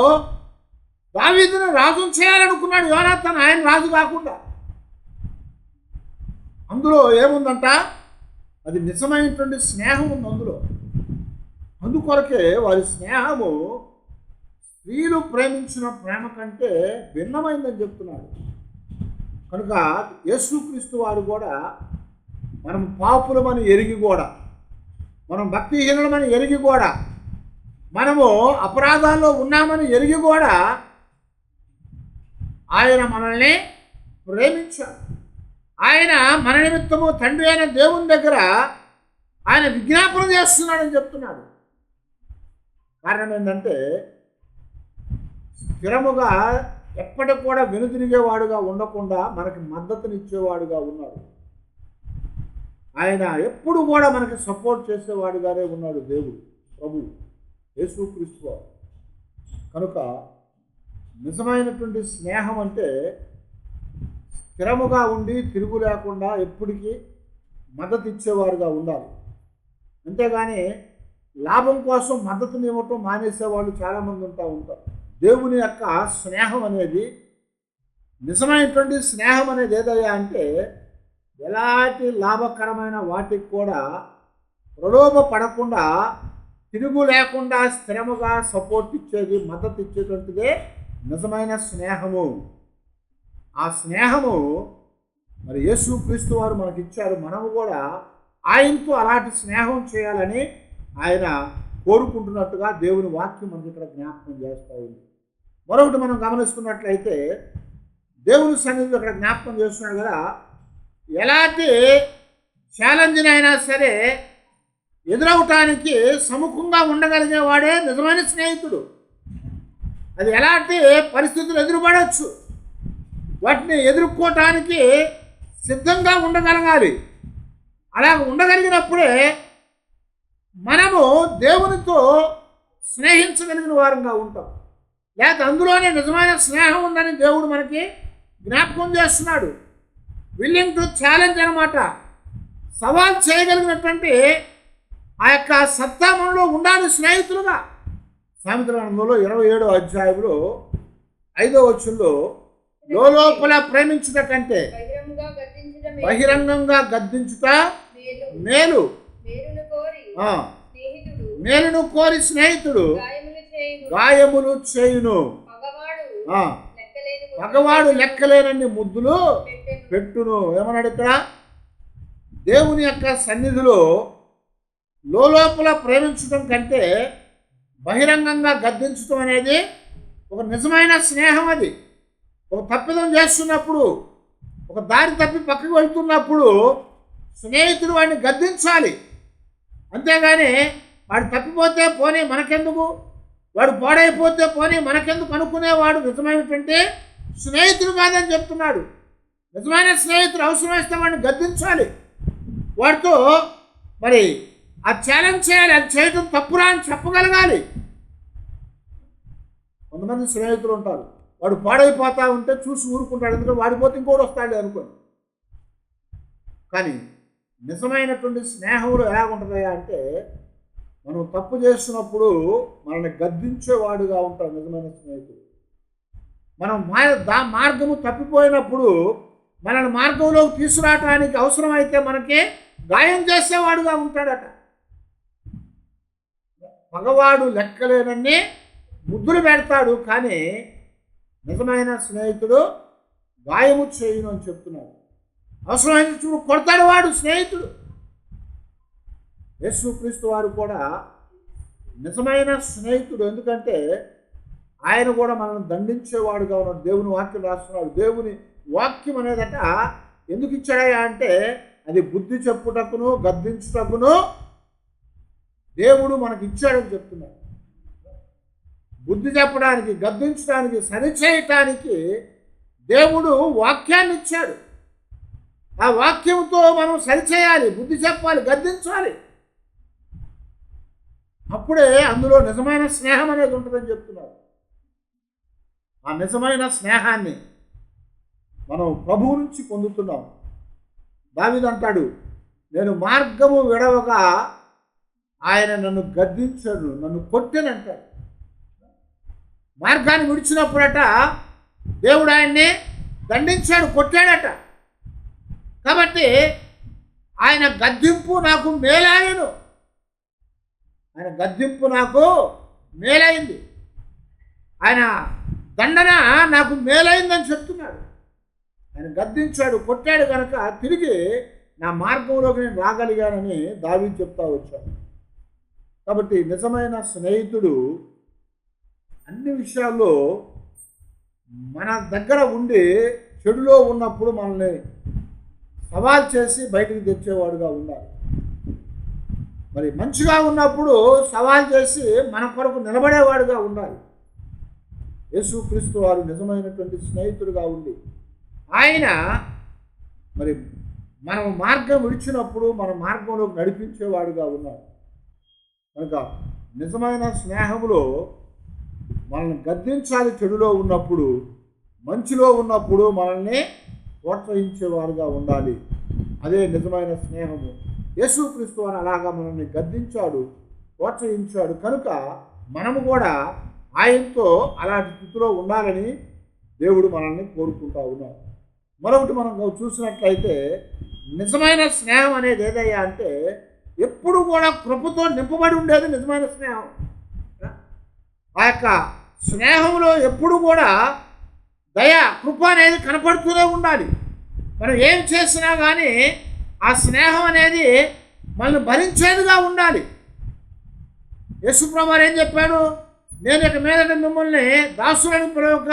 Speaker 1: దావీదును రాజును చేయాలనుకున్నాడు యోనాతాను, ఆయన రాజు కాకుండా. అందులో ఏముందంట? అది నిజమైనటువంటి స్నేహం ఉంది అందులో. అందుకొరకే వారి స్నేహము స్త్రీలు ప్రేమించిన ప్రేమ కంటే భిన్నమైందని చెప్తున్నాడు. కనుక యేసుక్రీస్తు వారు కూడా మనం పాపులమని ఎరిగి కూడా, మనం భక్తిహీనులమని ఎరిగి కూడా, మనము అపరాధాల్లో ఉన్నామని ఎరిగి కూడా ఆయన మనల్ని ప్రేమించాడు. ఆయన మన నిమిత్తము తండ్రి అయిన దేవుని దగ్గర ఆయన విజ్ఞాపన చేస్తున్నాడని చెప్తున్నాడు. కారణం ఏంటంటే స్థిరముగా ఎప్పటికి కూడా వెనుతిరిగేవాడుగా ఉండకుండా మనకి మద్దతునిచ్చేవాడుగా ఉన్నాడు. ఆయన ఎప్పుడు కూడా మనకి సపోర్ట్ చేసేవాడుగానే ఉన్నాడు దేవుడు, ప్రభు యేసుక్రీస్తు వారు. కనుక నిజమైనటువంటి స్నేహం అంటే స్థిరముగా ఉండి తిరుగు లేకుండా ఎప్పటికీ మద్దతు ఇచ్చేవారుగా ఉండాలి. అంతేగాని లాభం కోసం మద్దతుని ఇవ్వటం మానేసేవాళ్ళు చాలామంది ఉంటారు. దేవుని యొక్క స్నేహం అనేది, నిజమైనటువంటి స్నేహం అనేది ఏదయ్యా అంటే ఎలాంటి లాభకరమైన వాటికి కూడా ప్రలోభ పడకుండా, తిరుగు లేకుండా స్థిరముగా సపోర్ట్ ఇచ్చేది, మద్దతు ఇచ్చేటువంటిదే నిజమైన స్నేహము. ఆ స్నేహము మరి యేసుక్రీస్తు వారు మనకి ఇచ్చారు. మనము కూడా ఆయనతో అలాంటి స్నేహం చేయాలని ఆయన కోరుకుంటున్నట్టుగా దేవుని వాక్యం మనకి ఇక్కడ జ్ఞాపకం చేస్తూ ఉంది. మరొకటి మనం గమనిస్తున్నట్లయితే దేవుని సన్నిధిలో ఇక్కడ జ్ఞాపకం చేస్తున్నాడు కదా, ఎలాంటి ఛాలెంజ్నైనా సరే ఎదురవటానికి సముఖంగా ఉండగలిగేవాడే నిజమైన స్నేహితుడు. అది ఎలాంటి పరిస్థితులు ఎదురుపడవచ్చు, వాటిని ఎదుర్కోవటానికి సిద్ధంగా ఉండగలగాలి. అలా ఉండగలిగినప్పుడే మనము దేవునితో స్నేహించగలిగిన వారంగా ఉంటాం. లేకపోతే అందులోనే నిజమైన స్నేహం ఉందని దేవుడు మనకి జ్ఞాపకం చేస్తున్నాడు. విల్లింగ్ టు ఛాలెంజ్ అనమాట. సవాల్ చేయగలిగినటువంటి ఆ యొక్క సత్తా మనలో ఉండాలి స్నేహితులుగా. సామెతల గ్రంథంలో 27వ అధ్యాయంలో 5వ వచనంలో లోపల ప్రేమించుట కంటే బహిరంగంగా గద్దించుట మేలు, మేలును కోరి స్నేహితుడు గాయములు చేయును, పగవాడు లెక్కలేనన్ని ముద్దులు పెట్టును. ఏమన్నాడు ఇక్కడ? దేవుని యొక్క సన్నిధిలో లోపల ప్రేమించడం కంటే బహిరంగంగా గద్దించడం అనేది ఒక నిజమైన స్నేహం. అది ఒక తప్పిదం చేస్తున్నప్పుడు, ఒక దారి తప్పి పక్కకు వెళ్తున్నప్పుడు స్నేహితుడు వాడిని గద్దించాలి. అంతేగాని వాడు తప్పిపోతే పోనీ మనకెందుకు, వాడు పాడైపోతే పోనీ మనకెందుకు అనుకునేవాడు నిజమైనటువంటి స్నేహితుడు కాదని చెప్తున్నాడు. నిజమైన స్నేహితుడు అవసరమైతే వాడిని గద్దించాలి, వాడితో మరి ఆ ఛాలెంజ్ చేయాలి. అది చేయటం తప్పురా అని చెప్పగలగాలి. కొంతమంది స్నేహితులు ఉంటారు, వాడు పాడైపోతా ఉంటే చూసి ఊరుకుంటాడు, ఎందుకంటే వాడిపోతే ఇంకోటి వస్తాడు అనుకోండి. కానీ నిజమైనటువంటి స్నేహంలో ఎలా ఉంటుందయ్యా అంటే మనం తప్పు చేస్తున్నప్పుడు మనల్ని గద్దించేవాడుగా ఉంటాడు నిజమైన స్నేహితుడు. మనం మార్గము తప్పిపోయినప్పుడు మనల్ని మార్గంలోకి తీసుకురావటానికి అవసరమైతే మనకి గాయం చేసేవాడుగా ఉంటాడట. మగవాడు లెక్కలేనన్ని ముద్దులు పెడతాడు, కానీ నిజమైన స్నేహితుడు గాయము చేయును అని చెప్తున్నాడు. అవసరమైన చూడు కొడతాడు వాడు స్నేహితుడు. యేసుక్రీస్తు వారు కూడా నిజమైన స్నేహితుడు. ఎందుకంటే ఆయన కూడా మనల్ని దండించేవాడుగా ఉన్నాడు. దేవుని వాక్యం రాస్తున్నాడు. దేవుని వాక్యం అనేదట ఎందుకు ఇచ్చాడయా అంటే అది బుద్ధి చెప్పుటకును గద్దించుటకును దేవుడు మనకి ఇచ్చాడని చెప్తున్నాడు. బుద్ధి చెప్పడానికి, గద్దించడానికి, సరిచేయటానికి దేవుడు వాక్యాన్ని ఇచ్చాడు. ఆ వాక్యంతో మనం సరిచేయాలి, బుద్ధి చెప్పాలి, గద్దించాలి. అప్పుడే అందులో నిజమైన స్నేహం అనేది ఉంటుందని చెప్తున్నారు. ఆ నిజమైన స్నేహాన్ని మనం ప్రభువు నుంచి పొందుతున్నాం. దావీదు అంటాడు, నేను మార్గము విడవగా ఆయన నన్ను గద్దించాడు, నన్ను కొట్టానంటాడు. మార్గాన్ని విడిచినప్పుడట దేవుడు ఆయన్ని దండించాడు, కొట్టాడట. కాబట్టి ఆయన గద్దింపు నాకు మేలాయను, ఆయన గద్దింపు నాకు మేలైంది. ఆయన దండన నాకు మేలైందని చెప్తున్నాడు. ఆయన గద్దించాడు, కొట్టాడు కనుక తిరిగి నా మార్గంలోకి నేను రాగలిగానని దావీదు చెప్తా వచ్చాడు. కాబట్టి నిజమైన స్నేహితుడు అన్ని విషయాల్లో మన దగ్గర ఉండి చెడులో ఉన్నప్పుడు మనల్ని సవాల్ చేసి బయటికి తెచ్చేవాడుగా ఉండాలి. మరి మంచిగా ఉన్నప్పుడు సవాల్ చేసి మన కొరకు నిలబడేవాడుగా ఉండాలి. యేసుక్రీస్తు వారు నిజమైనటువంటి స్నేహితుడుగా ఉండి ఆయన మరి మనం మార్గం విడిచినప్పుడు మన మార్గంలోకి నడిపించేవాడుగా ఉన్నాడు. కనుక నిజమైన స్నేహంలో మనల్ని గద్దించాలి చెడులో ఉన్నప్పుడు, మంచిలో ఉన్నప్పుడు మనల్ని ప్రోత్సహించేవారుగా ఉండాలి. అదే నిజమైన స్నేహము. యేసుక్రీస్తు వారు అలాగా మనల్ని గద్దించాడు, ప్రోత్సహించాడు. కనుక మనము కూడా ఆయనతో అలాంటి స్థితిలో ఉండాలని దేవుడు మనల్ని కోరుకుంటా ఉన్నాడు. మరొకటి మనం చూసినట్లయితే నిజమైన స్నేహం అనేది ఏదయ్యా అంటే ఎప్పుడు కూడా కృపతో నింపబడి ఉండేది నిజమైన స్నేహం. ఆ యొక్క స్నేహంలో ఎప్పుడు కూడా దయ, కృప అనేది కనపడుతూనే ఉండాలి. మనం ఏం చేసినా కానీ ఆ స్నేహం అనేది మనల్ని భరించేదిగా ఉండాలి. యేసుప్రభువు ఏం చెప్పాడు? నేను ఇక మీదట మిమ్మల్ని దాసులను పిలవక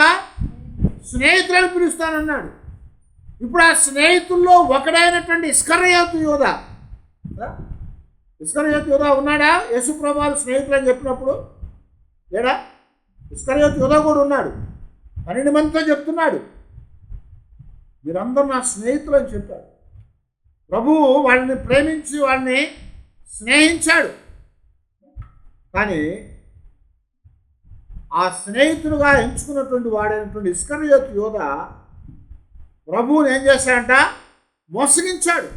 Speaker 1: స్నేహితులను పిలుస్తానన్నాడు. ఇప్పుడు ఆ స్నేహితుల్లో ఒకడైనటువంటి ఇస్కరియోతు యోధ ఉన్నాడా? యేసుప్రభువు స్నేహితులు అని చెప్పినప్పుడు లేడా? ఇస్కరియోతు యోధ కూడా ఉన్నాడు. 12 మందితో చెప్తున్నాడు, మీరందరూ నా స్నేహితులు అని చెప్పాడు. ప్రభువు వాళ్ళని ప్రేమించి వాళ్ళని స్నేహించాడు. కానీ ఆ స్నేహితుడుగా ఎంచుకున్నటువంటి వాడైనటువంటి ఇస్కరియోతు యోధ ప్రభువుని ఏం చేశాడంట? మోసగించాడు.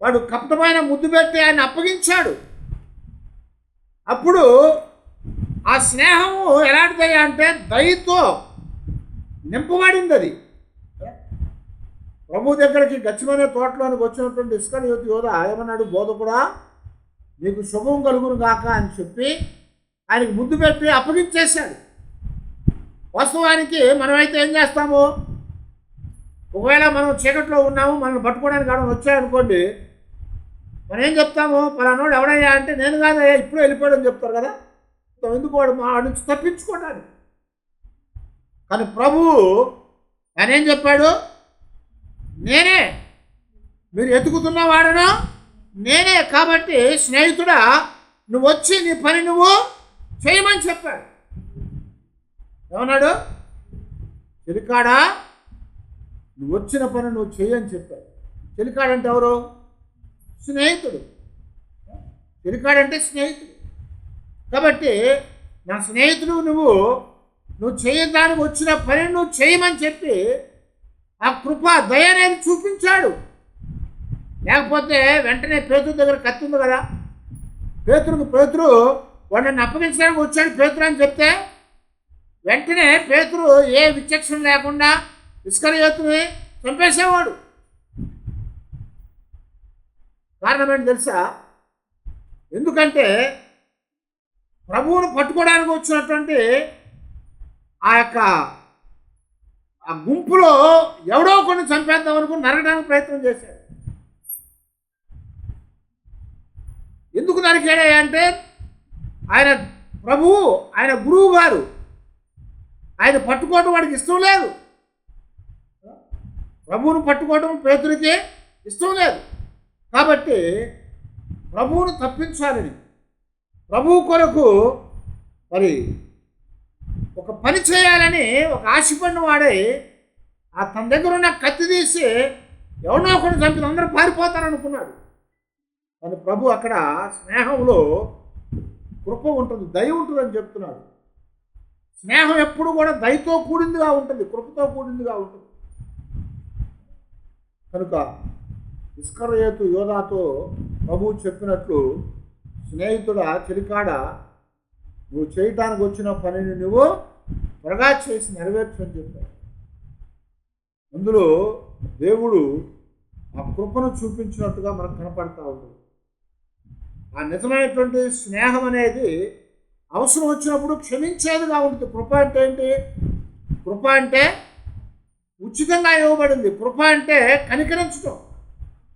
Speaker 1: వాడు కపటమైన ముద్దు పెట్టి ఆయన అప్పగించాడు. అప్పుడు ఆ స్నేహము ఎలాంటిదయ్యా అంటే దయతో నింపబడింది. అది ప్రభు దగ్గరికి గచ్చమనే తోటలోనికి వచ్చినటువంటి ఇస్కరియోతు యోధ ఏమన్నాడు? బోధకుడా, నీకు శుభం కలుగును గాక అని చెప్పి ఆయనకి ముద్దు పెట్టి అప్పగించేశాడు. వాస్తవానికి మనమైతే ఏం చేస్తాము? ఒకవేళ మనం చీకట్లో ఉన్నాము, మనల్ని పట్టుకోవడానికి కావడం వచ్చాయనుకోండి, మనం ఏం చెప్తాము? పలానోడు ఎవడయ్యా అంటే నేను కాదయ్యా ఇప్పుడే వెళ్ళిపోయాడని చెప్తారు కదా. ఎందుకు వాడు మా నుంచి తప్పించుకోవడానికి. కానీ ప్రభువు ఆయన ఏం చెప్పాడు? నేనే, మీరు ఎతుకుతున్న వాడను నేనే. కాబట్టి స్నేహితుడా, నువ్వు వచ్చి నీ పని నువ్వు చేయమని చెప్పాడు. ఏమన్నాడు? చెలికాడా, నువ్వు వచ్చిన పని నువ్వు చేయని చెప్పాడు. చెలికాడంటే ఎవరు? స్నేహితుడు. చెలికాడంటే స్నేహితుడు. కాబట్టి నా స్నేహితుడు నువ్వు చేయడానికి వచ్చిన పని నువ్వు చేయమని చెప్పి ఆ కృప దయ అనేది చూపించాడు. లేకపోతే వెంటనే పేతురు దగ్గర కత్తి ఉంది కదా, పేతురు వాడిని అప్పగించడానికి వచ్చాడు పేతురు అని చెప్తే వెంటనే పేతురు ఏ విచక్షణ లేకుండా ఇస్కరియోతుని చంపేసేవాడు. కారణం ఏంటి తెలుసా? ఎందుకంటే ప్రభువును పట్టుకోవడానికి వచ్చినటువంటి ఆ గుంపులో ఎవడో కొన్ని చంపేద్దాం అనుకుని నరకడానికి ప్రయత్నం చేశాడు. ఎందుకు నరికాడా అంటే ఆయన ప్రభువు, ఆయన గురువు గారు, ఆయన పట్టుకోవడం వాడికి ఇష్టం లేదు. ప్రభువును పట్టుకోవడం పేతురికి ఇష్టం లేదు. కాబట్టి ప్రభువును తప్పించాలని ప్రభువు కొరకు మరి ఒక పని చేయాలని ఒక ఆశపడిన వాడే తన దగ్గర ఉన్న కత్తి తీసి ఎవరినో ఒకటి చంపి అందరూ పారిపోతారనుకున్నాడు. కానీ ప్రభు అక్కడ స్నేహంలో కృప ఉంటుంది, దయ ఉంటుందని చెప్తున్నాడు. స్నేహం ఎప్పుడు కూడా దయతో కూడిందిగా ఉంటుంది, కృపతో కూడిందిగా ఉంటుంది. కనుక ఇస్కరియోతు యోధాతో ప్రభువు చెప్పినట్లు, స్నేహితుడా, చెలికాడ, నువ్వు చేయటానికి వచ్చిన పనిని నువ్వు త్వరగా చేసి నెరవేర్చని చెప్పాడు. అందులో దేవుడు ఆ కృపను చూపించినట్టుగా మనకు కనపడతా ఉంటుంది. ఆ నిజమైనటువంటి స్నేహం అనేది అవసరం వచ్చినప్పుడు క్షమించేదిగా ఉంటుంది. కృప అంటే ఏంటి? కృప అంటే ఉచితంగా ఇవ్వబడింది. కృప అంటే కనికరించటం,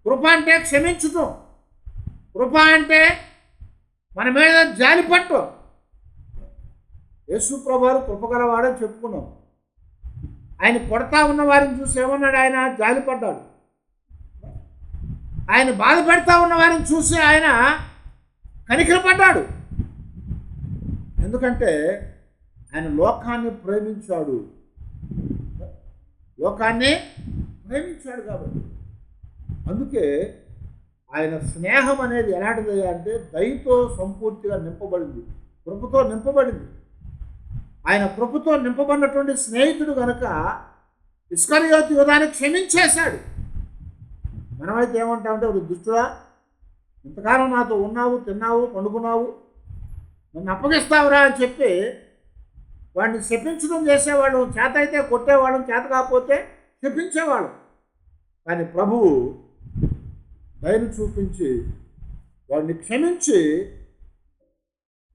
Speaker 1: కృప అంటే క్షమించటం, కృప అంటే మన మీద జాలి పట్టం. యేసు ప్రభువు కృపగలవాడని చెప్పుకున్నాం. ఆయన కొడతా ఉన్న వారిని చూసి ఏమన్నాడు? ఆయన జాలి పడ్డాడు. ఆయన బాధపెడతా ఉన్న వారిని చూసి ఆయన కనికరపడ్డాడు. ఎందుకంటే ఆయన లోకాన్ని ప్రేమించాడు, లోకాన్ని ప్రేమించాడు కాబట్టి. అందుకే ఆయన స్నేహం అనేది ఎలాంటిది అంటే దయతో సంపూర్తిగా నింపబడింది, కృపతో నింపబడింది. ఆయన కృపతో నింపబడినటువంటి స్నేహితుడు కనుక ఇస్కరియోతు యూదాని క్షమించేశాడు. మనమైతే ఏమంటామంటే, ఒక దుష్టుడా, ఇంతకాలం నాతో ఉన్నావు, తిన్నావు, పండుకున్నావు, నన్ను అప్పగిస్తావురా అని చెప్పి వాడిని శపించడం చేసేవాడు. చేత అయితే కొట్టేవాళ్ళం, చేత కాకపోతే శపించేవాళ్ళం. కానీ ప్రభువు దయను చూపించి వాడిని క్షమించి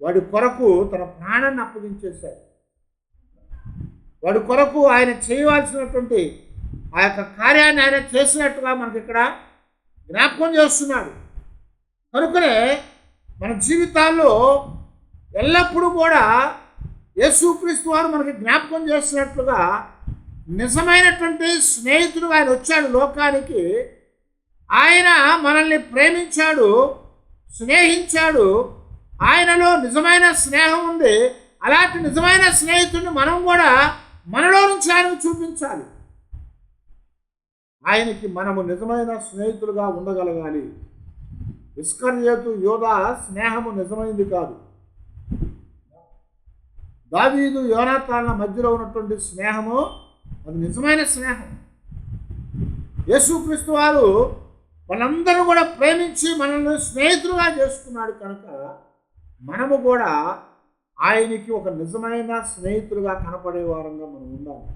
Speaker 1: వాడి కొరకు తన ప్రాణాన్ని అప్పగించేశాడు. వాడి కొరకు ఆయన చేయవలసినటువంటి ఆ యొక్క కార్యాన్ని ఆయన చేసినట్టుగా మనకి ఇక్కడ జ్ఞాపకం చేస్తున్నాడు. కనుకనే మన జీవితాల్లో ఎల్లప్పుడూ కూడా యేసుక్రీస్తు వారు మనకి జ్ఞాపకం చేసినట్లుగా నిజమైనటువంటి స్నేహితుడు ఆయన వచ్చాడు లోకానికి. ఆయన మనల్ని ప్రేమించాడు, స్నేహించాడు. ఆయనలో నిజమైన స్నేహం ఉంది. అలాంటి నిజమైన స్నేహితుడిని మనం కూడా మనలో నుంచి ఆయనకు చూపించాలి. ఆయనకి మనము నిజమైన స్నేహితులుగా ఉండగలగాలి. ఇస్కరియోతు యోధా స్నేహము నిజమైనది కాదు. దావీదు యోనాతానుల మధ్యలో ఉన్నటువంటి స్నేహము అది నిజమైన స్నేహం. యేసుక్రీస్తు వారు వాళ్ళందరూ కూడా ప్రేమించి మనల్ని స్నేహితులుగా చేసుకున్నాడు కనుక మనము కూడా ఆయనకి ఒక నిజమైన స్నేహితులుగా కనపడే వారంగా మనం ఉండాలి.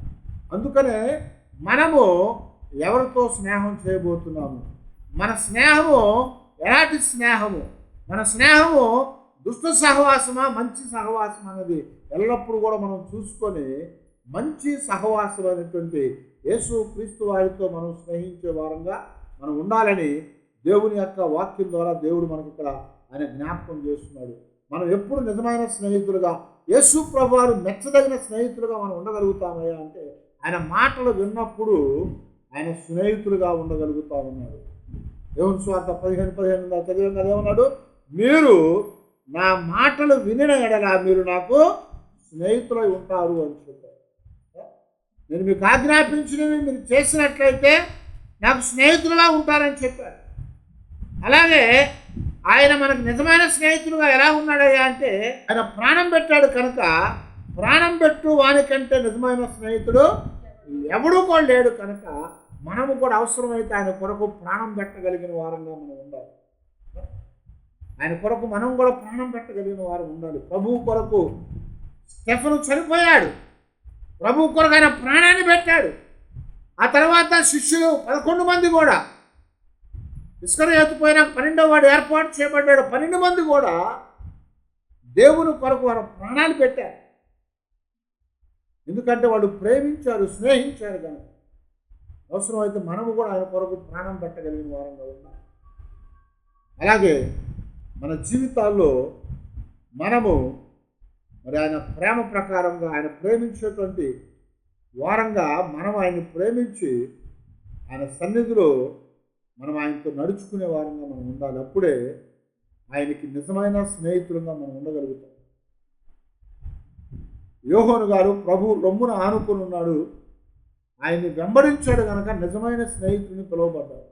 Speaker 1: అందుకనే మనము ఎవరితో స్నేహం చేయబోతున్నాము, మన స్నేహము ఎలాంటి స్నేహము, మన స్నేహము దుష్ట సహవాసమా మంచి సహవాసం అనేది ఎల్లప్పుడూ కూడా మనం చూసుకొని మంచి సహవాసం అనేటువంటి యేసుక్రీస్తు వారితో మనం స్నేహించే వారంగా మనం ఉండాలని దేవుని యొక్క వాక్యం ద్వారా దేవుడు మనకి ఇక్కడ ఆయన జ్ఞాపకం చేస్తున్నాడు. మనం ఎప్పుడు నిజమైన స్నేహితులుగా, యేసు ప్రభువారు మెచ్చదగిన స్నేహితులుగా మనం ఉండగలుగుతామయ్యా అంటే ఆయన మాటలు విన్నప్పుడు ఆయన స్నేహితులుగా ఉండగలుగుతామన్నాడు. యోహాను సువార్త 15:15 చదివాం కదా, ఏమన్నాడు? మీరు నా మాటలు వినిన ఎడల మీరు నాకు స్నేహితులై ఉంటారు అని చెప్పారు. నేను మీకు ఆజ్ఞాపించినవి మీరు చేసినట్లయితే నాకు స్నేహితులుగా ఉంటారని చెప్పారు. అలాగే ఆయన మనకు నిజమైన స్నేహితులుగా ఎలా ఉన్నాడయ్యా అంటే ఆయన ప్రాణం పెట్టాడు కనుక ప్రాణం పెట్టు వానికంటే నిజమైన స్నేహితుడు ఎవడూ కూడా లేడు కనుక మనము కూడా అవసరమైతే ఆయన కొరకు ప్రాణం పెట్టగలిగిన వారంగా మనం ఉండాలి. ఆయన కొరకు మనం కూడా ప్రాణం పెట్టగలిగిన వారు ఉండాలి. ప్రభువు కొరకు స్టెఫను చనిపోయాడు, ప్రభువు కొరకు ఆయన ప్రాణాన్ని పెట్టాడు. ఆ తర్వాత శిష్యులు 11 మంది కూడా ఇస్కరియోతు పోయిన 12వ వాడు ఏర్పాటు చేయబడ్డాడు. 12 మంది కూడా దేవుని కొరకు వారు ప్రాణాలు పెట్టారు. ఎందుకంటే వాళ్ళు ప్రేమించారు, స్నేహించారు కనుక అవసరమైతే మనము కూడా ఆయన కొరకు ప్రాణం పెట్టగలిగిన వారంగా ఉన్నాం. అలాగే మన జీవితాల్లో మనము మరి ఆయన ప్రేమ ప్రకారంగా ఆయన ప్రేమించేటువంటి వారంగా మనం ఆయన్ని ప్రేమించి ఆయన సన్నిధిలో మనం ఆయనతో నడుచుకునే వారంగా మనం ఉండాలి. అప్పుడే ఆయనకి నిజమైన స్నేహితులుగా మనం ఉండగలుగుతాం. యోహాను గారు ప్రభు రొమ్మున ఆనుకొని ఉన్నాడు, ఆయన్ని వెంబడించాడు కనుక నిజమైన స్నేహితుడిని పిలువబడ్డాడు,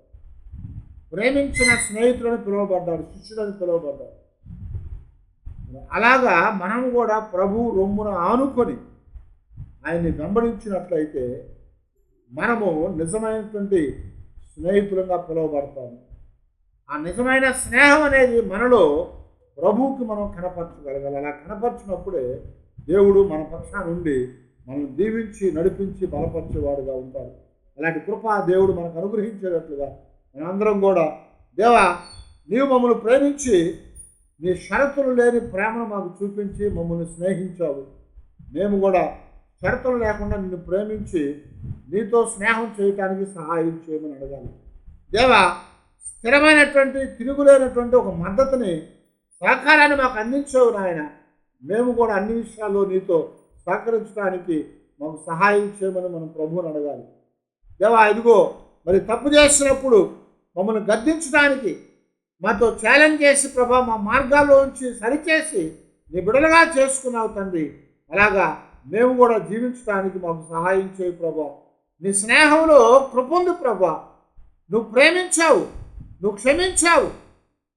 Speaker 1: ప్రేమించిన స్నేహితులని పిలువబడ్డాడు, శిష్యులని పిలువబడ్డాడు. అలాగా మనము కూడా ప్రభు రొమ్మున ఆనుకొని ఆయన్ని వెంబడించినట్లయితే మనము నిజమైనటువంటి స్నేహితులుగా పిలువబడతాము. ఆ నిజమైన స్నేహం అనేది మనలో ప్రభువుకి మనం కనపరచగలగాలి. అలా కనపరిచినప్పుడే దేవుడు మన పక్షాన నుండి మనం దీవించి నడిపించి బలపరిచేవాడుగా ఉంటాడు. అలాంటి కృప దేవుడు మనకు అనుగ్రహించేటట్లుగా మనందరం కూడా దేవా నీవు మమ్మల్ని ప్రేమించి నీ షరతులు లేని ప్రేమను మాకు చూపించి మమ్మల్ని స్నేహించావు. మేము కూడా షరతులు లేకుండా నిన్ను ప్రేమించి నీతో స్నేహం చేయటానికి సహాయం చేయమని అడగాలి. దేవా, స్థిరమైనటువంటి తిరుగులేనటువంటి ఒక మద్దతుని, సహకారాన్ని మాకు అందించావు నాయన. మేము కూడా అన్ని విషయాల్లో నీతో సహకరించడానికి మాకు సహాయం చేయమని మనం ప్రభువుని అడగాలి. దేవా, ఇదిగో మరి తప్పు చేసినప్పుడు మమ్మల్ని గద్దించడానికి మాతో ఛాలెంజ్ చేసి ప్రభా మా మార్గాల్లోంచి సరిచేసి నీ బిడలుగా చేసుకున్నావు తండ్రి. అలాగా మేము కూడా జీవించడానికి మాకు సహాయం చేయి ప్రభా. నీ స్నేహంలో కృప ఉంది ప్రభా. నువ్వు ప్రేమించావు, నువ్వు క్షమించావు.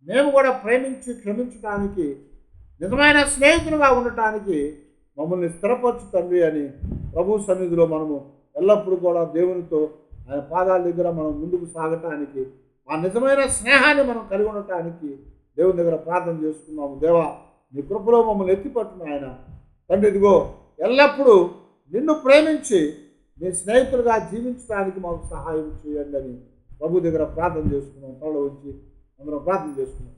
Speaker 1: మేము కూడా ప్రేమించి క్షమించడానికి, నిజమైన స్నేహితులుగా ఉండటానికి మమ్మల్ని స్థిరపరచు తండ్రి అని ప్రభు సన్నిధిలో మనము ఎల్లప్పుడూ కూడా దేవునితో ఆయన పాదాల దగ్గర మనం ముందుకు సాగటానికి, ఆ నిజమైన స్నేహాన్ని మనం కలిగి ఉండటానికి దేవుని దగ్గర ప్రార్థన చేసుకున్నాము. దేవా, నీ కృపలో మమ్మల్ని ఎత్తిపట్టును ఆయన తండ్రి. ఇదిగో ఎల్లప్పుడూ నిన్ను ప్రేమించి నీ స్నేహితులుగా జీవించడానికి మాకు సహాయం చేయండి అని ప్రభు దగ్గర ప్రార్థన చేసుకున్నాం. త్వరలో వచ్చి అందరం ప్రార్థన చేసుకున్నాం.